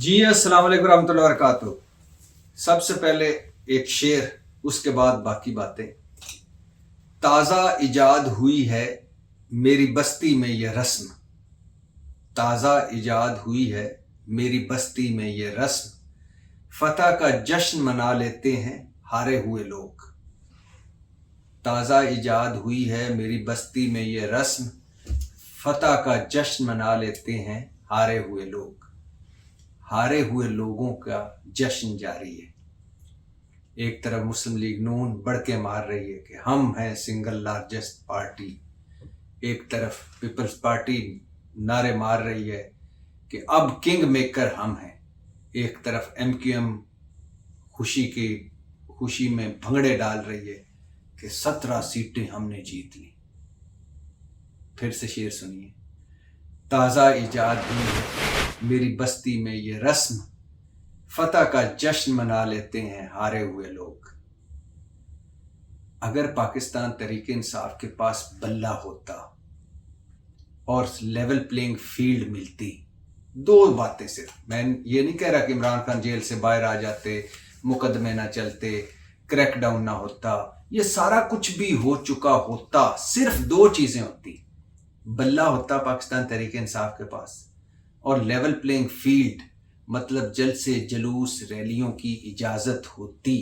जी अस्सलाम वालेकुम रहमतुल्लाहि व बरकातुहू। सबसे पहले एक शेर, उसके बाद बाकी बातें। ताज़ा इजाद हुई है मेरी बस्ती में ये रस्म, ताज़ा इजाद हुई है मेरी बस्ती में ये रस्म, फतह का जश्न मना लेते हैं हारे हुए लोग। ताज़ा इजाद हुई है मेरी बस्ती में ये रस्म, फतह का जश्न मना लेते हैं हारे हुए लोग। हारे हुए लोगों का जश्न जारी है। एक तरफ मुस्लिम लीग नून बढ़ के मार रही है कि हम हैं सिंगल लार्जेस्ट पार्टी, एक तरफ पीपल्स पार्टी नारे मार रही है कि अब किंग मेकर हम हैं, एक तरफ MQM खुशी में भंगड़े डाल रही है कि 17 सीटें हमने जीत ली। फिर से शेर सुनिए। ताज़ा इजाद हुई है मेरी बस्ती में ये रस्म, फतह का जश्न मना लेते हैं हारे हुए लोग। अगर पाकिस्तान तहरीक इंसाफ के पास बल्ला होता और लेवल प्लेइंग फील्ड मिलती, दो बातें सिर्फ, मैं ये नहीं कह रहा कि इमरान खान जेल से बाहर आ जाते, मुकदमे ना चलते, क्रैकडाउन ना होता, ये सारा कुछ भी हो चुका होता, सिर्फ दो चीजें होती। बल्ला होता पाकिस्तान तहरीक इंसाफ के पास और लेवल प्लेइंग फील्ड, मतलब जल्द से जुलूस रैलियों की इजाज़त होती,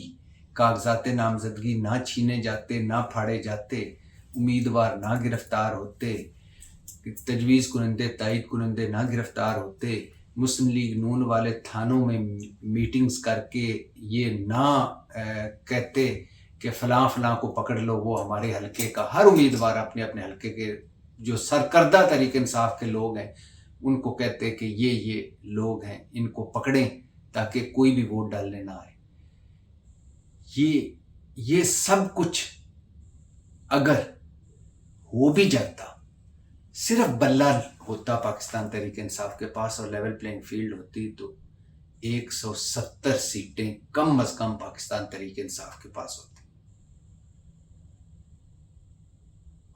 कागजात नामजदगी ना छीने जाते, ना फाड़े जाते, उम्मीदवार ना गिरफ्तार होते, तजवीज़ कुनंदे तायद कुनंदे ना गिरफ्तार होते, मुस्लिम लीग नून वाले थानों में मीटिंग्स करके ये ना कहते कि फ़लाँ को पकड़ लो, वो हमारे हलके का, हर उम्मीदवार अपने अपने हलके के जो सरकर्दा तहरीक इंसाफ के लोग हैं उनको कहते कि ये लोग हैं, इनको पकड़ें ताकि कोई भी वोट डालने ना आए। ये सब कुछ अगर हो भी जाता, सिर्फ बल्ला होता पाकिस्तान तहरीक इंसाफ के पास और लेवल प्लेइंग फील्ड होती, तो 170 सीटें कम अज कम पाकिस्तान तहरीक इंसाफ के पास होती।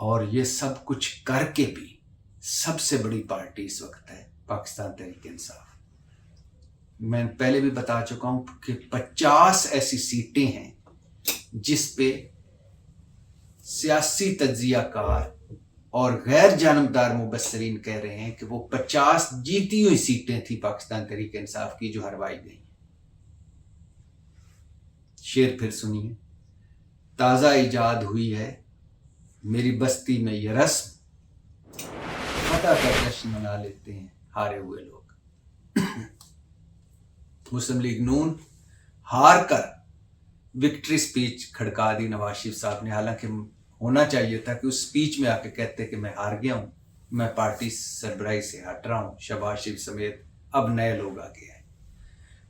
और ये सब कुछ करके भी सबसे बड़ी पार्टी इस वक्त है पाकिस्तान तहरीक इंसाफ। मैं पहले भी बता चुका हूं कि 50 ऐसी सीटें हैं जिस पे सियासी तज्जियाकार और गैर जानबदार मुबस्सरीन कह रहे हैं कि वो 50 जीती हुई सीटें थी पाकिस्तान तहरीक इंसाफ की जो हरवाई गई। शेर फिर सुनिए। ताज़ा इजाद हुई है मेरी बस्ती में ये रस्म, फतह का जश्न मना लेते हैं हारे हुए लोग। मुस्लिम लीग नून हार कर विक्ट्री स्पीच खड़का दी नवाज शरीफ साहब ने। हालांकि होना चाहिए था कि उस स्पीच में आके कहते कि मैं हार गया हूं, मैं पार्टी सरबराही से हट रहा हूं, शहबाज शरीफ समेत अब नए लोग आ गए हैं।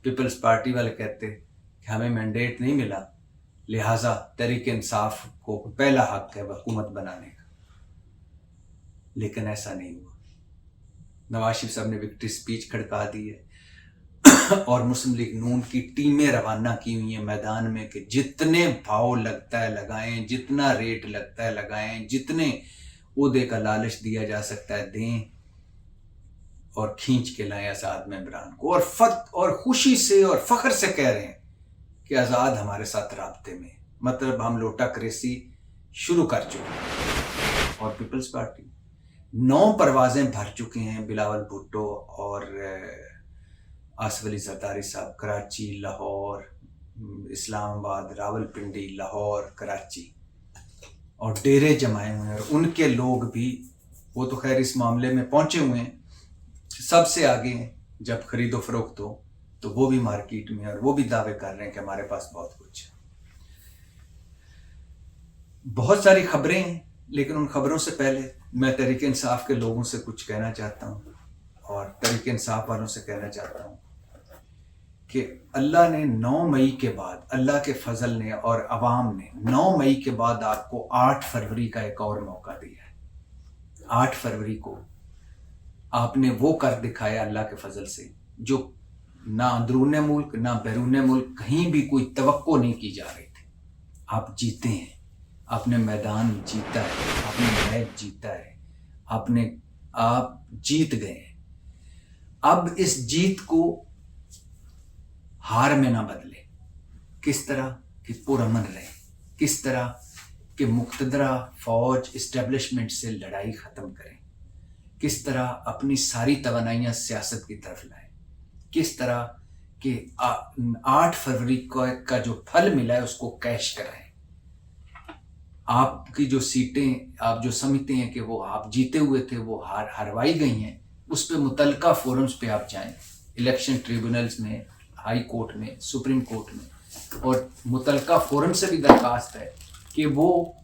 पीपल्स पार्टी वाले कहते कि हमें मैंडेट नहीं मिला, लिहाजा तहरीक इंसाफ को पहला हक है हुकूमत बनाने का। लेकिन ऐसा नहीं हुआ। नवाज शरीफ साहब ने विक्ट्री स्पीच खड़का दी है और मुस्लिम लीग नून की टीमें रवाना की हुई हैं मैदान में कि जितने भाव लगता है लगाएं, जितना रेट लगता है लगाएं, जितने ओहदे का लालच दिया जा सकता है दें और खींच के लाएं आज़ाद मेंबरान को। और खुशी से और फख्र से कह रहे हैं कि आज़ाद हमारे साथ राब्ते में, मतलब हम लोटा क्रेसी शुरू कर चुके हैं। और पीपल्स पार्टी 9 परवाजें भर चुके हैं, बिलावल भुट्टो और आसिफ अली जरदारी साहब, कराची, लाहौर, इस्लामाबाद, रावलपिंडी, लाहौर, कराची, और डेरे जमाए हुए हैं। और उनके लोग भी, वो तो खैर इस मामले में पहुंचे हुए हैं, सबसे आगे हैं। जब खरीदो फरोख्त हो तो वो भी मार्केट में, और वो भी दावे कर रहे हैं कि हमारे पास बहुत कुछ है। बहुत सारी खबरें हैं, लेकिन उन खबरों से पहले मैं तहरीक इंसाफ के लोगों से कुछ कहना चाहता हूँ और तहरीक इंसाफ वालों से कहना चाहता हूँ कि अल्लाह ने 9 मई के बाद, अल्लाह के फजल ने और अवाम ने 9 मई के बाद आपको 8 फरवरी का एक और मौका दिया है। 8 फरवरी को आपने वो कर दिखाया अल्लाह के फजल से जो ना अंदरूने मुल्क ना बैरूने मुल्क कहीं भी कोई तवक्को नहीं की जा रही थी। आप जीते हैं, आपने मैदान जीता है, आपने मैच जीता है, आप जीत गए। अब इस जीत को हार में ना बदले, किस तरह कि पुरअमन रहे, किस तरह कि मुक़तदरा फौज इस्टेब्लिशमेंट से लड़ाई ख़त्म करें, किस तरह अपनी सारी तवानाइयाँ सियासत की तरफ लाएं, किस तरह कि 8 फरवरी का जो फल मिला है उसको कैश कराएं। आपकी जो सीटें आप जो समझते हैं कि वो आप जीते हुए थे वो हरवाई गई हैं, उस पे मुतलका फोरम्स पे आप जाएं, इलेक्शन ट्रिब्यूनल्स में, हाई कोर्ट में, सुप्रीम कोर्ट में, और मुतलका फोरम से भी दरख्वास्त है कि वो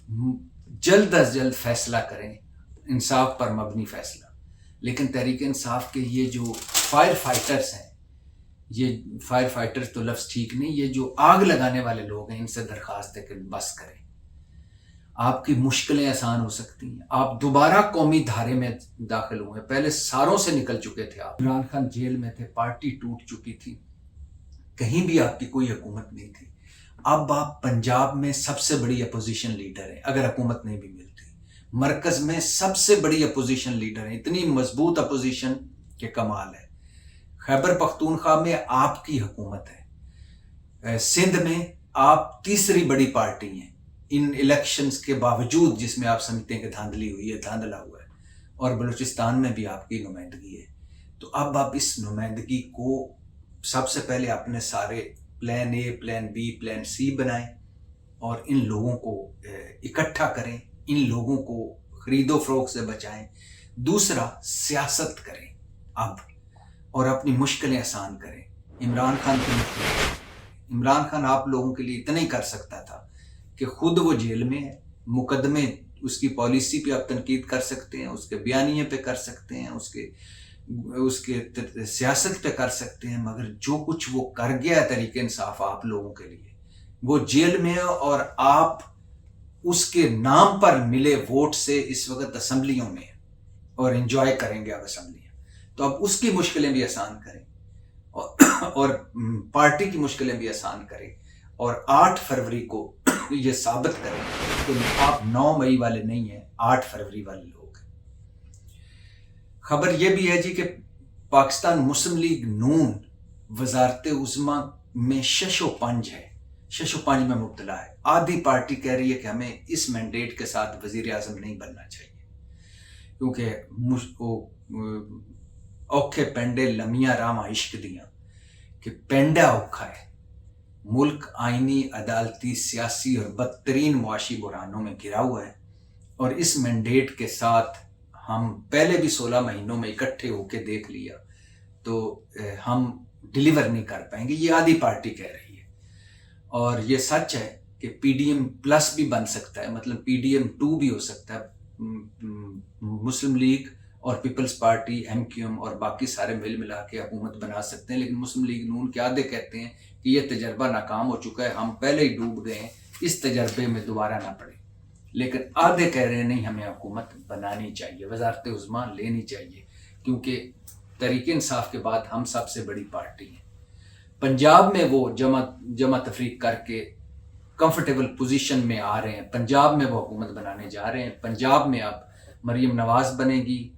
जल्द अज जल्द फैसला करें, इंसाफ पर मबनी फैसला। लेकिन तहरीक इंसाफ के ये जो फायर फाइटर्स हैं, ये फायर फाइटर्स तो लफ्ज़ ठीक नहीं, ये जो आग लगाने वाले लोग हैं, इनसे दरख्वास्त है कि बस करें। आपकी मुश्किलें आसान हो सकती हैं। आप दोबारा कौमी धारे में दाखिल हुए, पहले सारों से निकल चुके थे आप। इमरान खान जेल में थे, पार्टी टूट चुकी थी, कहीं भी आपकी कोई हुकूमत नहीं थी। अब आप पंजाब में सबसे बड़ी अपोजिशन लीडर हैं, अगर हुकूमत नहीं भी मिलती। मरकज में सबसे बड़ी अपोजिशन लीडर हैं, इतनी मजबूत अपोजिशन के कमाल है। खैबर पख्तूनख्वा में आपकी हुकूमत है। सिंध में आप तीसरी बड़ी पार्टी हैं इन इलेक्शंस के बावजूद, जिसमें आप समझते हैं कि धांधली हुई है, धांधला हुआ है। और बलूचिस्तान में भी आपकी नुमाइंदगी है। तो अब आप इस नुमाइंदगी को सबसे पहले अपने सारे plan A, plan B, plan C बनाएं और इन लोगों को इकट्ठा करें, इन लोगों को खरीदो फरोख्त से बचाएं। दूसरा, सियासत करें अब और अपनी मुश्किलें आसान करें। इमरान खान आप लोगों के लिए इतना ही कर सकता था कि खुद वो जेल में है, मुकदमे उसकी पॉलिसी पे आप तनकीद कर सकते हैं, उसके बयानिए पे कर सकते हैं, उसके सियासत पे कर सकते हैं, मगर जो कुछ वो कर गया है तरीके इंसाफ आप लोगों के लिए, वो जेल में है और आप उसके नाम पर मिले वोट से इस वक्त असम्बलियों में और एंजॉय करेंगे अब असम्बलियाँ। तो अब उसकी मुश्किलें भी आसान करें और पार्टी की मुश्किलें भी आसान करें और 8 फरवरी को ये साबित करें कि आप 9 मई वाले नहीं हैं, 8 फरवरी वाले लोग हैं। खबर ये भी है जी कि पाकिस्तान मुस्लिम लीग नून वजारत उज़्मा में शशोपंज है, शशोपंज में मुब्तला है। आधी पार्टी कह रही है कि हमें इस मैंडेट के साथ वजीर आज़म नहीं बनना चाहिए, क्योंकि औखे पेंडे लमिया रामा इश्क दियाँ कि पेंडा औखा है। मुल्क आइनी, अदालती, सियासी और बदतरीन मुआशी बुरानों में घिरा हुआ है और इस मैंडेट के साथ हम पहले भी 16 महीनों में इकट्ठे होके देख लिया तो हम डिलीवर नहीं कर पाएंगे, ये आधी पार्टी कह रही है। और ये सच है कि PDM प्लस भी बन सकता है, मतलब PDM 2 भी हो सकता है। मुस्लिम लीग और पीपल्स पार्टी, MQM और बाकी सारे मिल मिला के हुकूमत बना सकते हैं, लेकिन मुस्लिम लीग नून के आधे कहते हैं कि ये तजर्बा नाकाम हो चुका है, हम पहले ही डूब गए हैं, इस तजर्बे में दोबारा ना पड़े। लेकिन आधे कह रहे हैं नहीं, हमें हुकूमत बनानी चाहिए, वजारत उज़्मा लेनी चाहिए, क्योंकि तहरीक इंसाफ के बाद हम सबसे बड़ी पार्टी हैं। पंजाब में वो जमा तफरीक करके कंफर्टेबल पोजीशन में आ रहे हैं, पंजाब में वो हुकूमत बनाने जा रहे हैं। पंजाब में अब मरीम नवाज़ बनेगी,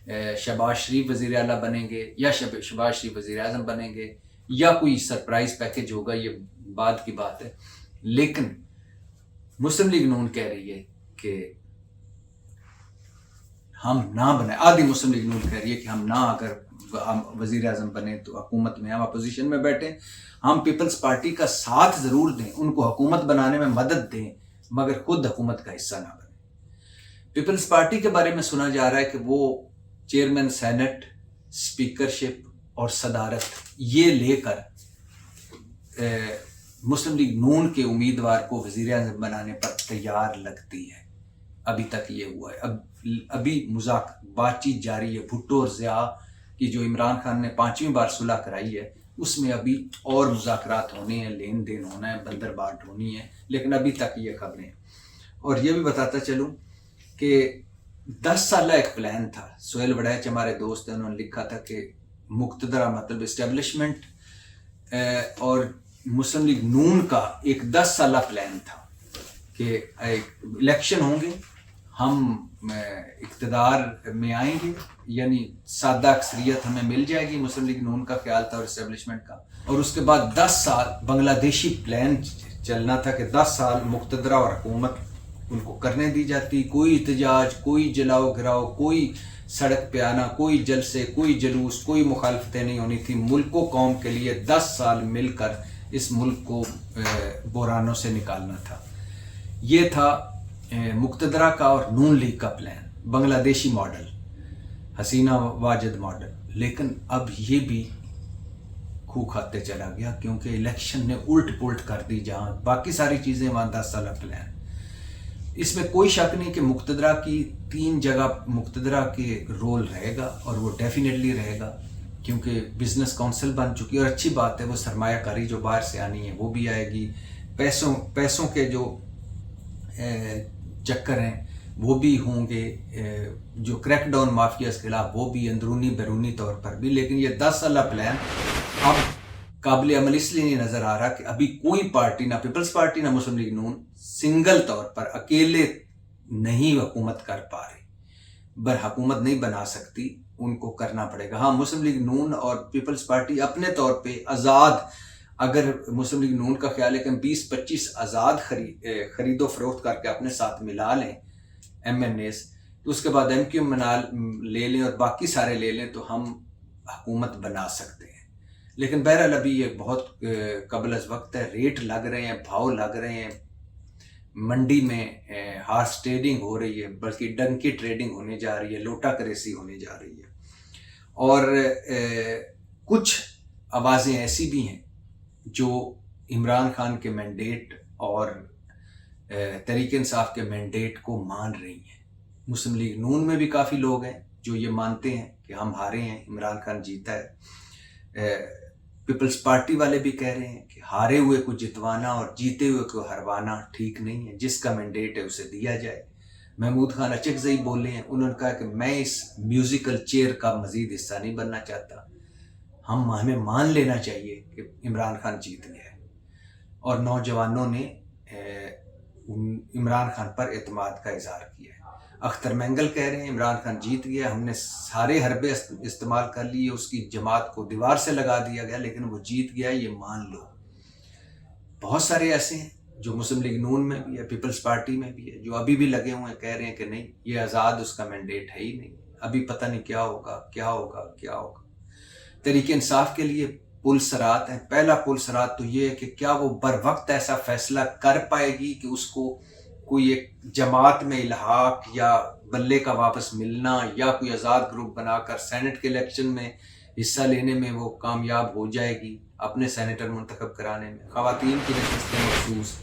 शहबाज शरीफ वज़ीर आला बनेंगे या शहबाज शरीफ वज़ीर आज़म बनेंगे या कोई सरप्राइज पैकेज होगा, ये बाद की बात है। लेकिन मुस्लिम लीग नून कह रही है कि हम ना बने, आधी मुस्लिम लीग नून कह रही है कि हम ना, अगर हम वज़ीर आज़म बने तो हुकूमत में हम अपोजिशन में बैठें, हम पीपल्स पार्टी का साथ ज़रूर दें, उनको हुकूमत बनाने में मदद दें, मगर खुद हुकूमत का हिस्सा ना बने। पीपल्स पार्टी के बारे में सुना जा रहा है कि वो चेयरमैन सेनेट, स्पीकरशिप और सदारत ये लेकर मुस्लिम लीग नून के उम्मीदवार को वज़ीर आज़म बनाने पर तैयार लगती है। अभी तक ये हुआ है, अभी बातचीत जारी है। भुट्टो और ज़िया की जो इमरान खान ने 5वीं बार सुलह कराई है, उसमें अभी और मुज़ाकरात होने हैं, लेन देन होना है, बंदर बाट होनी है, लेकिन अभी तक ये खबरें हैं। और ये भी बताता चलूँ कि 10 साल एक प्लान था, सोहेल वड़ैच हमारे दोस्त हैं, उन्होंने लिखा था कि मुक़तदरा मतलब इस्टेब्लिशमेंट और मुस्लिम लीग नून का एक 10 साल प्लान था कि इलेक्शन होंगे, हम इक़्तिदार में आएंगे, यानी सादा अक्सरियत हमें मिल जाएगी, मुस्लिम लीग नून का ख्याल था और इस्टेब्लिशमेंट का। और उसके बाद 10 साल बांग्लादेशी प्लान चलना था कि 10 साल मुक़्तदरा और हुकूमत उनको करने दी जाती, कोई इhtजाज, कोई जलाओ गिराओ, कोई सड़क पे आना, कोई जलसे, कोई जुलूस, कोई मुखालफतें नहीं होनी थी। मुल्क को कौम के लिए 10 साल मिलकर इस मुल्क को बहरानों से निकालना था। ये था मुक़्तदरा का और नून लीग का प्लान, बांग्लादेशी मॉडल, हसीना वाजिद मॉडल। लेकिन अब ये भी खू खाते चला गया, क्योंकि इलेक्शन ने उल्ट पुल्ट कर दी। जहाँ बाकी सारी चीज़ें वहाँ 10 साल प्लान। इसमें कोई शक नहीं कि मुक़्तदरा की 3 जगह मुक़्तदरा के रोल रहेगा, और वो डेफिनेटली रहेगा, क्योंकि बिज़नेस काउंसिल बन चुकी है। और अच्छी बात है, वो सरमायाकारी जो बाहर से आनी है वो भी आएगी, पैसों के जो चक्कर हैं वो भी होंगे, जो क्रैकडाउन माफिया के खिलाफ वो भी अंदरूनी बैरूनी तौर पर भी। लेकिन ये 10 साल प्लान अब काबिल अमल इसलिए नहीं नज़र आ रहा कि अभी कोई पार्टी, ना पीपल्स पार्टी ना मुस्लिम लीग नून, सिंगल तौर पर अकेले नहीं हुकूमत कर पा रही, हुकूमत नहीं बना सकती, उनको करना पड़ेगा। हाँ, मुस्लिम लीग नून और पीपल्स पार्टी अपने तौर पे आज़ाद, अगर मुस्लिम लीग नून का ख्याल है कि 20-25 आज़ाद खरीदो फरोख्त करके अपने साथ मिला लें MNAs, तो उसके बाद MQ ले लें और बाकी सारे ले लें, तो हम हुकूमत बना सकते हैं। लेकिन बहरहाल अभी ये बहुत कबल अज़ वक्त है। रेट लग रहे हैं, भाव लग रहे हैं, मंडी में हार्स ट्रेडिंग हो रही है, बल्कि डंकी ट्रेडिंग होने जा रही है, लोटा करेसी होने जा रही है। और कुछ आवाज़ें ऐसी भी हैं जो इमरान खान के मैंडेट और तहरीक इंसाफ के मैंडेट को मान रही हैं। मुस्लिम लीग नून में भी काफ़ी लोग हैं जो ये मानते हैं कि हम हारे हैं, इमरान खान जीता है। पीपल्स पार्टी वाले भी कह रहे हैं कि हारे हुए को जितवाना और जीते हुए को हरवाना ठीक नहीं है, जिसका मैंडेट है उसे दिया जाए। महमूद खान अचकज़ई बोले हैं, उन्होंने कहा कि मैं इस म्यूज़िकल चेयर का मज़ीद हिस्सा नहीं बनना चाहता, हमें मान लेना चाहिए कि इमरान खान जीत गया है। और नौजवानों ने इमरान खान पर एतमाद का इजहार किया है। अख्तर मैंगल कह रहे हैं इमरान खान जीत गया, हमने सारे हरबे इस्तेमाल कर लिए, उसकी जमात को दीवार से लगा दिया गया, लेकिन वो जीत गया, ये मान लो। बहुत सारे ऐसे हैं जो मुस्लिम लीग नून में भी है, पीपल्स पार्टी में भी है, जो अभी भी लगे हुए हैं, कह रहे हैं कि नहीं, ये आज़ाद उसका मैंडेट है ही नहीं, अभी पता नहीं क्या होगा क्या होगा क्या होगा। तहरीक इंसाफ के लिए पुल सरात है। पहला पुल सरात तो ये है कि क्या वो बर वक्त ऐसा फैसला कर पाएगी कि उसको कोई एक जमात में इल्हाक या बल्ले का वापस मिलना या कोई आज़ाद ग्रुप बनाकर सेनेट के इलेक्शन में हिस्सा लेने में वो कामयाब हो जाएगी, अपने सेनेटर मुंतखब कराने में, ख़वातीन की नशिस्तें मखसूस,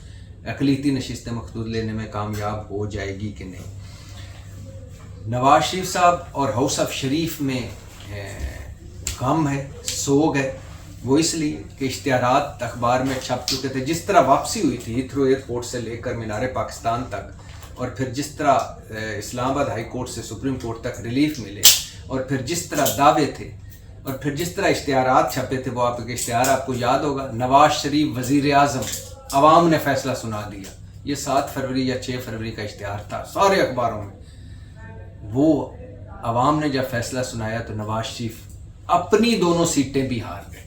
अक़लीती नशिस्तें मखसूस लेने में कामयाब हो जाएगी कि नहीं। नवाज शरीफ साहब और हाउस ऑफ शरीफ में गम है, सोग है। वो इसलिए कि इश्तिहारात अखबार में छप चुके थे। जिस तरह वापसी हुई थी हीथ्रो एयरपोर्ट से लेकर मीनार पाकिस्तान तक, और फिर जिस तरह इस्लामाबाद हाई कोर्ट से सुप्रीम कोर्ट तक रिलीफ मिले, और फिर जिस तरह दावे थे, और फिर जिस तरह इश्तिहारात छपे थे, वो आपके इश्तिहार आपको याद होगा, नवाज शरीफ वज़ीर आज़म, अवाम ने फैसला सुना दिया। ये 7 फरवरी या 6 फरवरी का इश्तिहार था सारे अखबारों में। वो अवाम ने जब फैसला सुनाया तो नवाज शरीफ अपनी दोनों सीटें भी हार गए।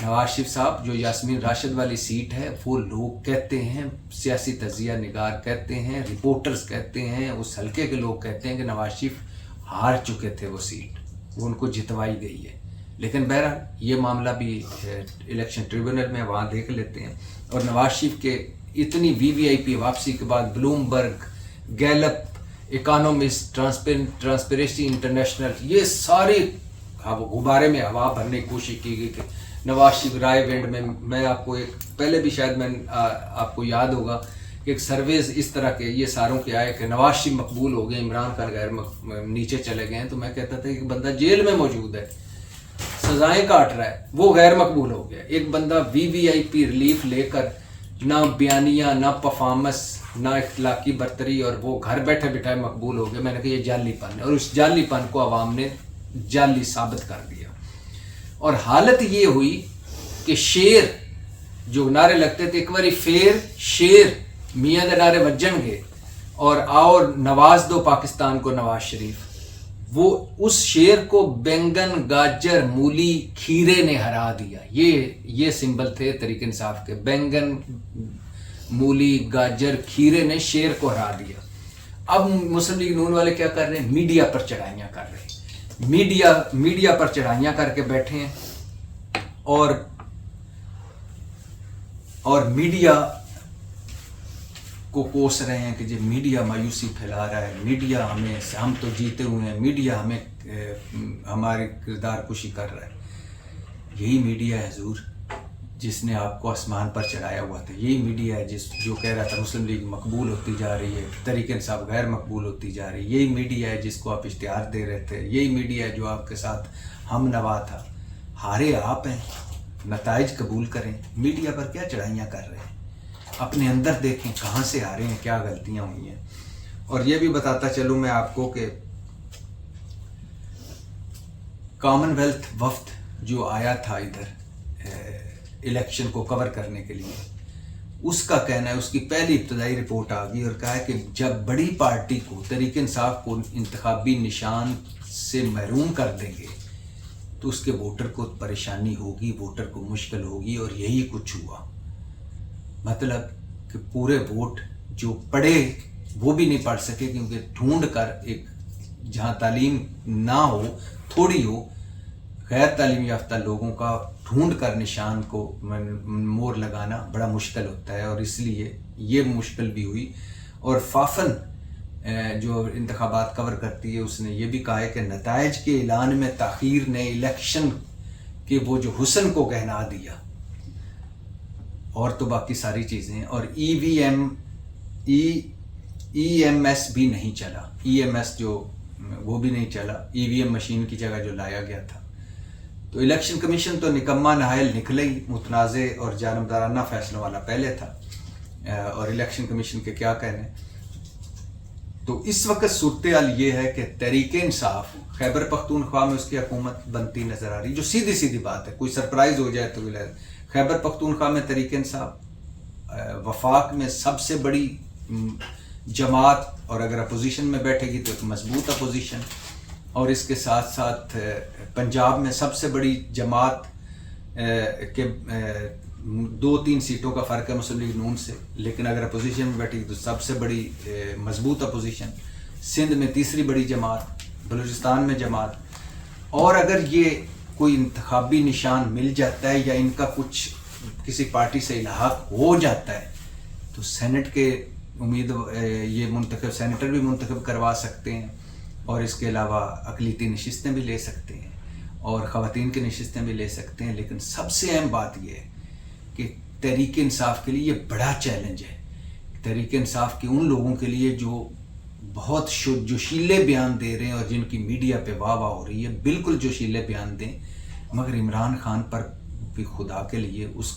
नवाज शरीफ साहब जो यास्मीन राशिद वाली सीट है, वो लोग कहते हैं, सियासी तजिया निगार कहते हैं, रिपोर्टर्स कहते हैं, उस हल्के के लोग कहते हैं कि नवाज शरीफ हार चुके थे वो सीट, वो उनको जितवाई गई है। लेकिन बहरहाल ये मामला भी इलेक्शन ट्रिब्यूनल में वहाँ देख लेते हैं। और नवाज शरीफ के इतनी VVIP वापसी के बाद Bloomberg, Gallup, economist, transparency international, ये सारे गुब्बारे में हवा भरने की कोशिश की गई कि नवाज शरीफ राय विंड में, मैं आपको एक पहले भी शायद मैं आपको याद होगा कि एक सर्वेज इस तरह के ये सारों के आए कि नवाज शरीफ मकबूल हो गए, इमरान खान गैर नीचे चले गए हैं। तो मैं कहता था कि बंदा जेल में मौजूद है, सजाएं काट रहा है, वो गैर मकबूल हो गया। एक बंदा VVIP रिलीफ लेकर ना बयानिया, ना परफॉर्मेंस, ना इख्तलाकी बरतरी, और वो घर बैठे बिठाए मकबूल हो गया। मैंने कहा ये जालीपन है, और उस जालीपन को अवाम ने जाली साबित कर दिया। और हालत ये हुई कि शेर जो नारे लगते थे, एक बारी फेर शेर मियाँ के नारे वजन गए, اور آؤ نواز دو پاکستان کو نواز شریف، وہ اس شیر کو بینگن گاجر مولی کھیرے نے ہرا دیا. یہ سمبل تھے تحریک انصاف کے، بینگن مولی گاجر کھیرے نے شیر کو ہرا دیا. اب مسلم لیگ نون والے کیا کر رہے ہیں؟ میڈیا پر چڑھائیاں کر رہے ہیں، میڈیا پر چڑھائیاں کر کے بیٹھے ہیں اور میڈیا کو کوس رہے ہیں کہ جی میڈیا مایوسی پھیلا رہا ہے، میڈیا ہم تو جیتے ہوئے ہیں، میڈیا ہمیں ہماری کردار کشی کر رہا ہے. یہی میڈیا ہے حضور جس نے آپ کو آسمان پر چڑھایا ہوا تھا. یہی میڈیا ہے جو کہہ رہا تھا مسلم لیگ مقبول ہوتی جا رہی ہے، تحریک انصاف غیر مقبول ہوتی جا رہی ہے. یہی میڈیا ہے جس کو آپ اشتہار دے رہے تھے. یہی میڈیا ہے جو آپ کے ساتھ ہم نوا تھا. ہارے آپ ہیں، نتائج قبول کریں. میڈیا پر کیا چڑھائیاں کر رہے ہیں؟ اپنے اندر دیکھیں کہاں سے آ رہے ہیں، کیا غلطیاں ہوئی ہیں. اور یہ بھی بتاتا چلوں میں آپ کو کہ کامن ویلتھ وفد جو آیا تھا ادھر الیکشن کو کور کرنے کے لیے، اس کا کہنا ہے، اس کی پہلی ابتدائی رپورٹ آ گئی اور کہا ہے کہ جب بڑی پارٹی کو تحریک انصاف کو انتخابی نشان سے محروم کر دیں گے تو اس کے ووٹر کو پریشانی ہوگی، ووٹر کو مشکل ہوگی. اور یہی کچھ ہوا. مطلب کہ پورے ووٹ جو پڑھے وہ بھی نہیں پڑھ سکے، کیونکہ ڈھونڈ کر ایک جہاں تعلیم نہ ہو، تھوڑی ہو، غیر تعلیم یافتہ لوگوں کا ڈھونڈ کر نشان کو مور لگانا بڑا مشکل ہوتا ہے. اور اس لیے یہ مشکل بھی ہوئی. اور فافن جو انتخابات کور کرتی ہے، اس نے یہ بھی کہا ہے کہ نتائج کے اعلان میں تاخیر نے الیکشن کے وہ جو حسن کو گہنا دیا. اور تو باقی ساری چیزیں، اور ای ایم ایس بھی نہیں چلا. ای ایم ایس جو وہ بھی نہیں چلا، ای وی ایم مشین کی جگہ جو لایا گیا تھا. تو الیکشن کمیشن تو نکمہ نہائل نکلے ہی، متنازع اور جانبدارانہ فیصلوں والا پہلے تھا. اور الیکشن کمیشن کے کیا کہنے. تو اس وقت صورتحال یہ ہے کہ تحریک انصاف خیبر پختونخوا میں اس کی حکومت بنتی نظر آ رہی، جو سیدھی بات ہے. کوئی سرپرائز ہو جائے تو خیبر پختونخوا میں تحریک انصاف وفاق میں سب سے بڑی جماعت، اور اگر اپوزیشن میں بیٹھے گی تو ایک مضبوط اپوزیشن. اور اس کے ساتھ ساتھ پنجاب میں سب سے بڑی جماعت کے 2-3 سیٹوں کا فرق ہے مسلم لیگ نون سے، لیکن اگر اپوزیشن میں بیٹھے گی تو سب سے بڑی مضبوط اپوزیشن. سندھ میں تیسری بڑی جماعت، بلوچستان میں جماعت. اور اگر یہ کوئی انتخابی نشان مل جاتا ہے یا ان کا کچھ کسی پارٹی سے الحاق ہو جاتا ہے تو سینٹ کے یہ منتخب سینیٹر بھی منتخب کروا سکتے ہیں، اور اس کے علاوہ اقلیتی نشستیں بھی لے سکتے ہیں اور خواتین کی نشستیں بھی لے سکتے ہیں. لیکن سب سے اہم بات یہ ہے کہ تحریک انصاف کے لیے یہ بڑا چیلنج ہے. تحریک انصاف کے ان لوگوں کے لیے جو بہت جوشیلے بیان دے رہے ہیں اور جن کی میڈیا پہ واہ ہو رہی ہے، بالکل جوشیلے بیان دیں، مگر عمران خان پر بھی خدا کے لیے اس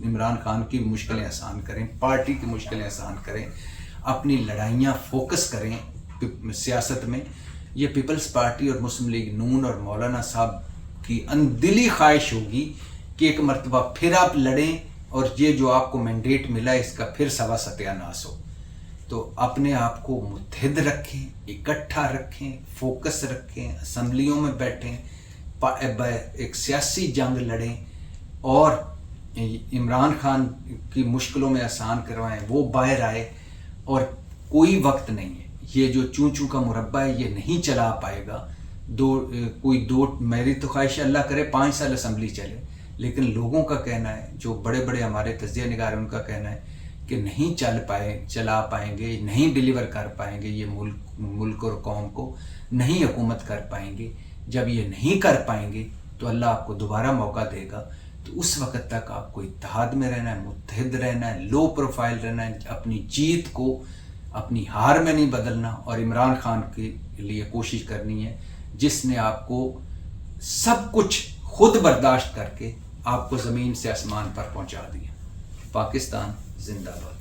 عمران خان کی مشکلیں آسان کریں، پارٹی کی مشکلیں آسان کریں، اپنی لڑائیاں فوکس کریں سیاست میں. یہ پیپلز پارٹی اور مسلم لیگ نون اور مولانا صاحب کی اندلی خواہش ہوگی کہ ایک مرتبہ پھر آپ لڑیں اور یہ جو آپ کو مینڈیٹ ملا ہے اس کا پھر سوا ستیاناش ہو. تو اپنے آپ کو متحد رکھیں، اکٹھا رکھیں، فوکس رکھیں، اسمبلیوں میں بیٹھیں، ایک سیاسی جنگ لڑیں اور عمران خان کی مشکلوں میں آسان کروائیں، وہ باہر آئے. اور کوئی وقت نہیں ہے، یہ جو چوں کا مربع ہے یہ نہیں چلا پائے گا. میری تو خواہش اللہ کرے 5 سال اسمبلی چلے، لیکن لوگوں کا کہنا ہے، جو بڑے بڑے ہمارے تجزیہ نگار ہیں ان کا کہنا ہے کہ نہیں چلا پائیں گے، نہیں ڈیلیور کر پائیں گے، یہ ملک اور قوم کو نہیں حکومت کر پائیں گے. جب یہ نہیں کر پائیں گے تو اللہ آپ کو دوبارہ موقع دے گا. تو اس وقت تک آپ کو اتحاد میں رہنا ہے، متحد رہنا ہے، لو پروفائل رہنا ہے، اپنی جیت کو اپنی ہار میں نہیں بدلنا، اور عمران خان کے لیے کوشش کرنی ہے جس نے آپ کو سب کچھ خود برداشت کر کے آپ کو زمین سے آسمان پر پہنچا دیا. پاکستان زندہ باد.